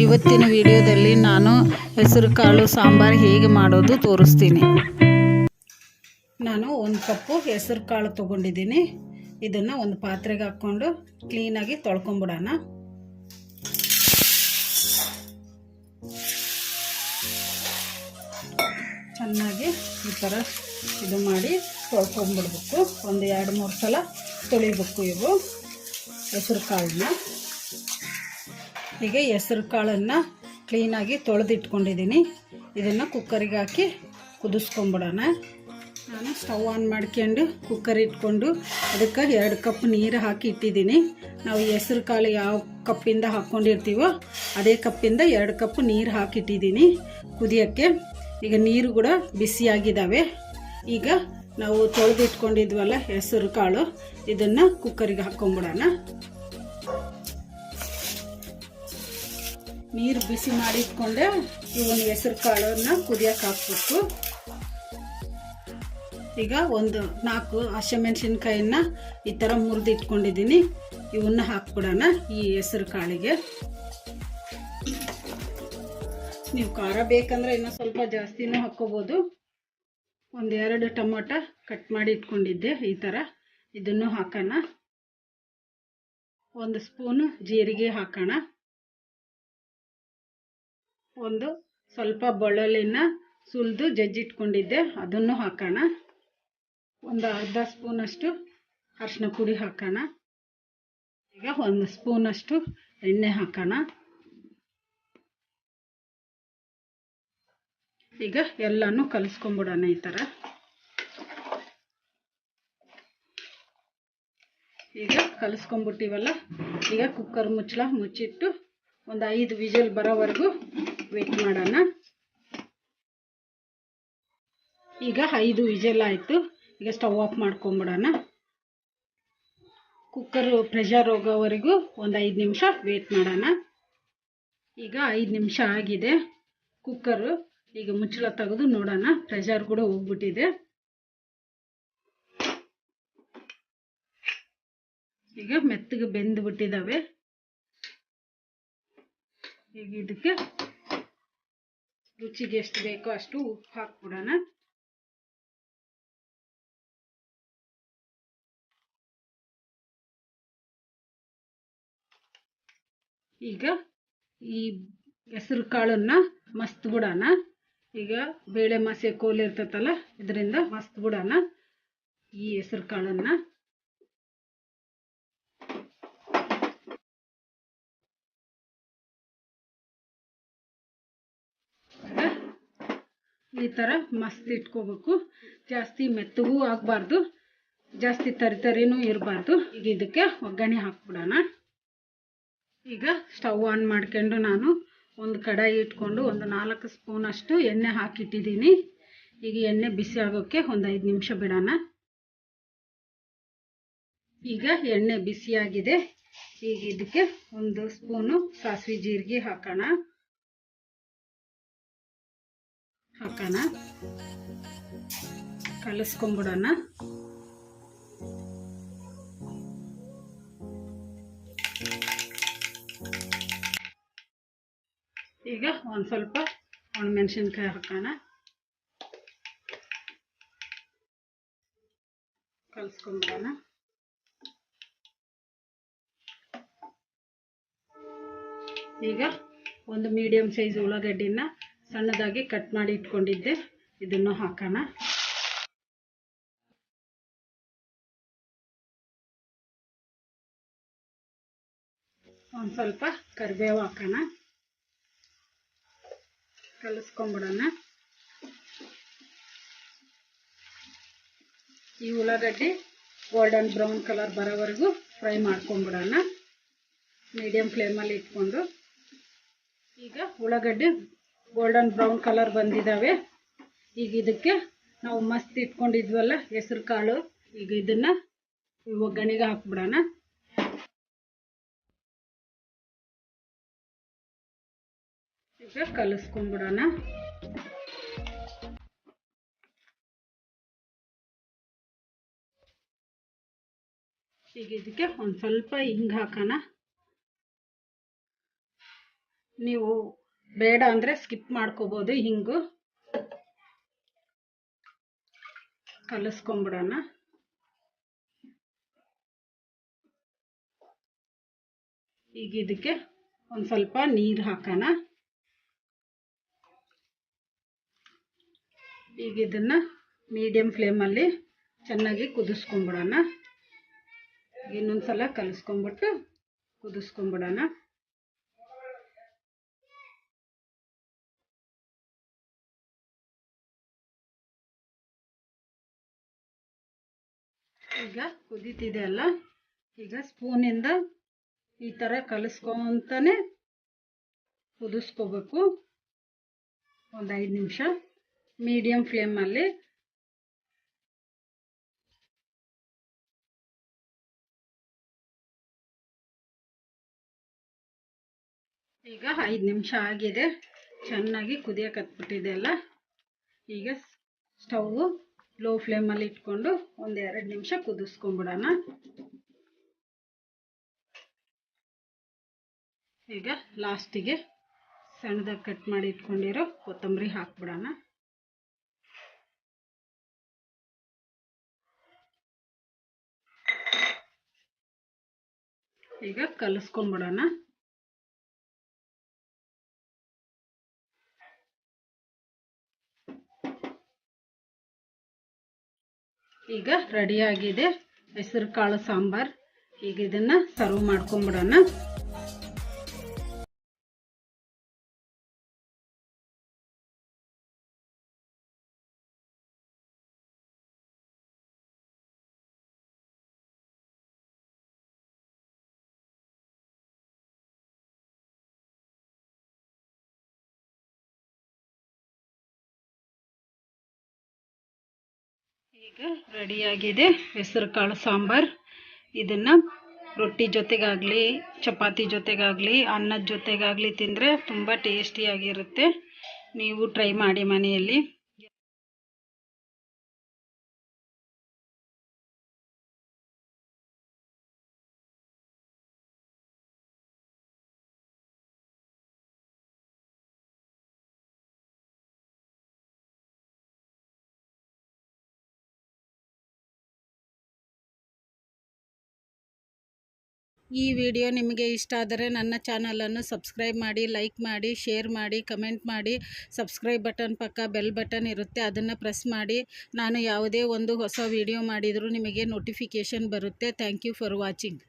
ಇವತ್ತಿನ ವಿಡಿಯೋದಲ್ಲಿ ನಾನು ಹೆಸರುಕಾಳು ಸಾಂಬಾರು ಹೇಗೆ ಮಾಡೋದು ತೋರಿಸ್ತೀನಿ. ನಾನು 1 ಕಪ್ಪು ಹೆಸರುಕಾಳು ತೊಗೊಂಡಿದ್ದೀನಿ. ಇದನ್ನು ಒಂದು ಪಾತ್ರೆಗೆ ಹಾಕ್ಕೊಂಡು ಕ್ಲೀನಾಗಿ ತೊಳ್ಕೊಂಬಿಡೋಣ. ಚೆನ್ನಾಗಿ ಈ ಥರ ಇದು ಮಾಡಿ ತೊಳ್ಕೊಂಬಿಡ್ಬೇಕು. ಒಂದು 2-3 ಸಲ ತೊಳಿಬೇಕು ಇವು ಹೆಸರು ಕಾಳನ್ನ. ಹೀಗೆ ಹೆಸರು ಕಾಳನ್ನು ಕ್ಲೀನಾಗಿ ತೊಳೆದಿಟ್ಕೊಂಡಿದ್ದೀನಿ. ಇದನ್ನು ಕುಕ್ಕರಿಗೆ ಹಾಕಿ ಕುದಿಸ್ಕೊಂಬಿಡೋಣ. ನಾನು ಸ್ಟವ್ ಆನ್ ಮಾಡ್ಕೊಂಡು ಕುಕ್ಕರ್ ಇಟ್ಕೊಂಡು ಅದಕ್ಕೆ 2 ಕಪ್ ನೀರು ಹಾಕಿ ಇಟ್ಟಿದ್ದೀನಿ. ನಾವು ಹೆಸರು ಕಾಳು ಯಾವ ಕಪ್ಪಿಂದ ಹಾಕ್ಕೊಂಡಿರ್ತೀವೋ ಅದೇ ಕಪ್ಪಿಂದ 2 ಕಪ್ ನೀರು ಹಾಕಿಟ್ಟಿದ್ದೀನಿ ಕುದಿಯೋಕ್ಕೆ. ಈಗ ನೀರು ಕೂಡ ಬಿಸಿಯಾಗಿದ್ದಾವೆ. ಈಗ ನಾವು ತೊಳೆದಿಟ್ಕೊಂಡಿದ್ವಲ್ಲ ಹೆಸರು ಕಾಳು, ಇದನ್ನು ಕುಕ್ಕರಿಗೆ ಹಾಕ್ಕೊಂಬಿಡೋಣ. ನೀರು ಬಿಸಿ ಮಾಡಿ ಇಟ್ಕೊಂಡೆ ಇವನ್ನ ಹೆಸರು ಕಾಳನ್ನು ಕುದಿಯೋಕೆ ಹಾಕ್ಬೇಕು. ಈಗ 4 ಹಸಿಮೆಣಸಿನ್ಕಾಯಿನ ಈ ಥರ ಮುರಿದು ಇಟ್ಕೊಂಡಿದ್ದೀನಿ. ಇವನ್ನ ಹಾಕ್ಬಿಡೋಣ ಈ ಹೆಸರು ಕಾಳಿಗೆ. ನೀವು ಖಾರ ಬೇಕಂದ್ರೆ ಇನ್ನೂ ಸ್ವಲ್ಪ ಜಾಸ್ತಿನೂ ಹಾಕ್ಕೋಬೋದು. 1-2 ಟೊಮೊಟೊ ಕಟ್ ಮಾಡಿ ಇಟ್ಕೊಂಡಿದ್ದೆ ಈ ಥರ, ಇದನ್ನು ಹಾಕೋಣ. 1 ಸ್ಪೂನು ಜೀರಿಗೆ ಹಾಕೋಣ. ಸ್ವಲ್ಪ ಬೆಳ್ಳುಳ್ಳಿನ ಸುಲಿದು ಜಜ್ಜಿಟ್ಕೊಂಡಿದ್ದೆ ಅದನ್ನು ಹಾಕೋಣ. ಒಂದು ಅರ್ಧ ಸ್ಪೂನಷ್ಟು ಅರಿಶಿನ ಪುಡಿ ಹಾಕೋಣ. ಈಗ 1 ಸ್ಪೂನಷ್ಟು ಎಣ್ಣೆ ಹಾಕೋಣ. ಈಗ ಎಲ್ಲನೂ ಕಲಿಸ್ಕೊಂಬಿಡೋಣ ಈ ಥರ. ಈಗ ಕಲಿಸ್ಕೊಂಬಿಟ್ಟಿವಲ್ಲ, ಈಗ ಕುಕ್ಕರ್ ಮುಚ್ಚಿಟ್ಟು ಒಂದು 5 ವಿಜಿಲ್ ಬರೋವರೆಗೂ ವೇಟ್ ಮಾಡೋಣ. ಈಗ 5 ವಿಜಿಲ್ ಆಯಿತು. ಈಗ ಸ್ಟವ್ ಆಫ್ ಮಾಡ್ಕೊಂಬಿಡೋಣ. ಕುಕ್ಕರ್ ಪ್ರೆಷರ್ ಹೋಗೋವರೆಗೂ ಒಂದು 5 ನಿಮಿಷ ವೇಟ್ ಮಾಡೋಣ. ಈಗ 5 ನಿಮಿಷ ಆಗಿದೆ. ಕುಕ್ಕರು ಈಗ ಮುಚ್ಚಳ ತೆಗೆದು ನೋಡೋಣ. ಪ್ರೆಷರ್ ಕೂಡ ಹೋಗ್ಬಿಟ್ಟಿದೆ. ಈಗ ಮೆತ್ತಗೆ ಬೆಂದು ಬಿಟ್ಟಿದ್ದಾವೆ. ಈಗ ಇದಕ್ಕೆ ರುಚಿಗೆ ಎಷ್ಟು ಬೇಕೋ ಅಷ್ಟು ಉಪ್ಪು ಹಾಕ್ಬಿಡೋಣ. ಈಗ ಈ ಹೆಸರು ಕಾಳನ್ನ ಮಸ್ತ್ ಬಿಡೋಣ. ಈಗ ಬೇಳೆ ಮಾಸೆ ಕೋಲ್ ಇರ್ತೈತಲ್ಲ, ಇದರಿಂದ ಮಸ್ತ್ ಬಿಡೋಣ ಈ ಹೆಸರು ಕಾಳನ್ನ. ಈ ಥರ ಮಸ್ತ್ ಇಟ್ಕೋಬೇಕು. ಜಾಸ್ತಿ ಮೆತ್ತಗೂ ಆಗಬಾರ್ದು, ಜಾಸ್ತಿ ತರಿನೂ ಇರಬಾರ್ದು. ಈಗ ಇದಕ್ಕೆ ಒಗ್ಗರಣೆ ಹಾಕ್ಬಿಡೋಣ. ಈಗ ಸ್ಟವ್ ಆನ್ ಮಾಡ್ಕೊಂಡು ನಾನು ಒಂದು ಕಡಾಯಿ ಇಟ್ಕೊಂಡು 4 ಸ್ಪೂನಷ್ಟು ಎಣ್ಣೆ ಹಾಕಿಟ್ಟಿದ್ದೀನಿ. ಈಗ ಎಣ್ಣೆ ಬಿಸಿ ಆಗೋಕ್ಕೆ ಒಂದು 5 ನಿಮಿಷ ಬಿಡೋಣ. ಈಗ ಎಣ್ಣೆ ಬಿಸಿಯಾಗಿದೆ. ಈಗ ಇದಕ್ಕೆ 1 ಸ್ಪೂನು ಸಾಸಿವೆ ಜೀರಿಗೆ ಹಾಕೋಣ. ಕಲಿಸ್ಕೊಂಬಿಡೋಣ. ಈಗ ಒಂದು ಸ್ವಲ್ಪ ಒಣಮೆಣಸಿನ್ಕಾಯಿ ಹಾಕೋಣ. ಕಲಿಸ್ಕೊಂಬಿಡೋಣ. ಈಗ ಒಂದು ಮೀಡಿಯಂ ಸೈಜ್ ಉಳ್ಳಾಗಡ್ಡಿನ ಸಣ್ಣದಾಗಿ ಕಟ್ ಮಾಡಿ ಇಟ್ಕೊಂಡಿದ್ದೆ, ಇದನ್ನು ಹಾಕೋಣ. ಒಂದು ಸ್ವಲ್ಪ ಕರಿಬೇವು ಹಾಕೋಣ. ಕಲಿಸ್ಕೊಂಬಿಡೋಣ. ಈ ಉಳ್ಳಾಗಡ್ಡಿ ಗೋಲ್ಡನ್ ಬ್ರೌನ್ ಕಲರ್ ಬರೋವರೆಗೂ ಫ್ರೈ ಮಾಡ್ಕೊಂಬಿಡೋಣ ಮೀಡಿಯಂ ಫ್ಲೇಮಲ್ಲಿ ಇಟ್ಕೊಂಡು. ಈಗ ಉಳ್ಳಾಗಡ್ಡಿ ಗೋಲ್ಡನ್ ಬ್ರೌನ್ ಕಲರ್ ಬಂದಿದ್ದಾವೆ. ಈಗ ಇದಕ್ಕೆ ನಾವು ಮಸ್ತ್ ಇಟ್ಕೊಂಡಿದ್ವಲ್ಲ ಹೆಸರು ಕಾಳು, ಈಗ ಇದನ್ನು ಒಗ್ಗರಣೆಗೆ ಹಾಕ್ಬಿಡೋಣ. ಈಗ ಕಲಿಸ್ಕೊಂಬಿಡೋಣ. ಈಗ ಇದಕ್ಕೆ ಒಂದು ಸ್ವಲ್ಪ ಹಿಂಗೆ ಹಾಕೋಣ. ನೀವು ಬೇಡ ಅಂದರೆ ಸ್ಕಿಪ್ ಮಾಡ್ಕೋಬೋದು. ಹಿಂಗು ಕಲಿಸ್ಕೊಂಬಿಡೋಣ. ಈಗ ಇದಕ್ಕೆ ಒಂದು ಸ್ವಲ್ಪ ನೀರು ಹಾಕೋಣ. ಈಗ ಇದನ್ನು ಮೀಡಿಯಮ್ ಫ್ಲೇಮಲ್ಲಿ ಚೆನ್ನಾಗಿ ಕುದಿಸ್ಕೊಂಬಿಡೋಣ. ಇನ್ನೊಂದು ಸಲ ಕಲಿಸ್ಕೊಂಬಿಟ್ಟು ಕುದಿಸ್ಕೊಂಬಿಡೋಣ. ಈಗ ಕುದೀತಿದೆ ಅಲ್ಲ, ಈಗ ಸ್ಪೂನಿಂದ ಈ ಥರ ಕಲಿಸ್ಕೊಂತಾನೆ ಕುದಿಸ್ಕೋಬೇಕು. ಒಂದು 5 ನಿಮಿಷ ಮೀಡಿಯಮ್ ಫ್ಲೇಮಲ್ಲಿ. ಈಗ 5 ನಿಮಿಷ ಆಗಿದೆ, ಚೆನ್ನಾಗಿ ಕುದಿಯಕತ್ಬಿಟ್ಟಿದೆ ಅಲ್ಲ. ಈಗ ಸ್ಟವ್ ಲೋ ಫ್ಲೇಮಲ್ಲಿ ಇಟ್ಕೊಂಡು ಒಂದು 2 ನಿಮಿಷ ಕುದಿಸ್ಕೊಂಬಿಡೋಣ. ಈಗ ಲಾಸ್ಟಿಗೆ ಸಣ್ಣದಾಗಿ ಕಟ್ ಮಾಡಿ ಇಟ್ಕೊಂಡಿರೋ ಕೊತ್ತಂಬರಿ ಹಾಕ್ಬಿಡೋಣ. ಈಗ ಕಲಿಸ್ಕೊಂಬಿಡೋಣ. ಈಗ ರೆಡಿಯಾಗಿದೆ ಹೆಸರು ಕಾಳು ಸಾಂಬಾರ್. ಈಗ ಇದನ್ನು ಸರ್ವ್ ಮಾಡ್ಕೊಂಬಿಡೋಣ. ಈಗ ರೆಡಿಯಾಗಿದೆ ಹೆಸರು ಕಾಳು ಸಾಂಬಾರ್. ಇದನ್ನು ರೊಟ್ಟಿ ಜೊತೆಗಾಗಲಿ, ಚಪಾತಿ ಜೊತೆಗಾಗಲಿ, ಅನ್ನದ ಜೊತೆಗಾಗಲಿ ತಿಂದರೆ ತುಂಬ ಟೇಸ್ಟಿಯಾಗಿರುತ್ತೆ. ನೀವು ಟ್ರೈ ಮಾಡಿ ಮನೆಯಲ್ಲಿ. ಈ ವಿಡಿಯೋ ನಿಮಗೆ ಇಷ್ಟ ಆದರೆ ನನ್ನ ಚಾನಲನ್ನು ಸಬ್ಸ್ಕ್ರೈಬ್ ಮಾಡಿ, ಲೈಕ್ ಮಾಡಿ, ಶೇರ್ ಮಾಡಿ, ಕಮೆಂಟ್ ಮಾಡಿ. ಸಬ್ಸ್ಕ್ರೈಬ್ ಬಟನ್ ಪಕ್ಕ ಬೆಲ್ ಬಟನ್ ಇರುತ್ತೆ, ಅದನ್ನು ಪ್ರೆಸ್ ಮಾಡಿ. ನಾನು ಯಾವುದೇ ಒಂದು ಹೊಸ ವಿಡಿಯೋ ಮಾಡಿದರೂ ನಿಮಗೆ ನೋಟಿಫಿಕೇಷನ್ ಬರುತ್ತೆ. Thank you for watching.